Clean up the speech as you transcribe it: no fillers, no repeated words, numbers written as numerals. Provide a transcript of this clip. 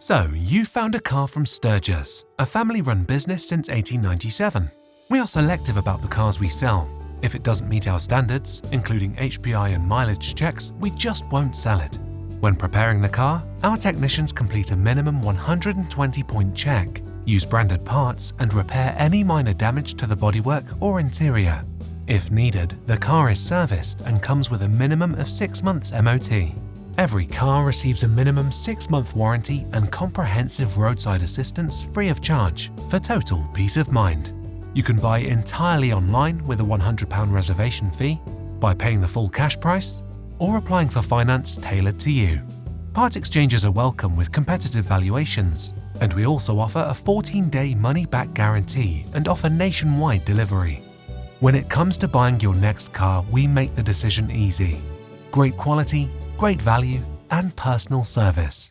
So, you found a car from Sturgess, a family-run business since 1897. We are selective about the cars we sell. If it doesn't meet our standards, including HPI and mileage checks, we just won't sell it. When preparing the car, our technicians complete a minimum 120-point check, use branded parts, and repair any minor damage to the bodywork or interior. If needed, the car is serviced and comes with a minimum of 6 months MOT. Every car receives a minimum 6-month warranty and comprehensive roadside assistance free of charge for total peace of mind. You can buy entirely online with a £100 reservation fee, by paying the full cash price, or applying for finance tailored to you. Part exchanges are welcome with competitive valuations, and we also offer a 14-day money-back guarantee and offer nationwide delivery. When it comes to buying your next car, we make the decision easy. Great quality, great value, and personal service.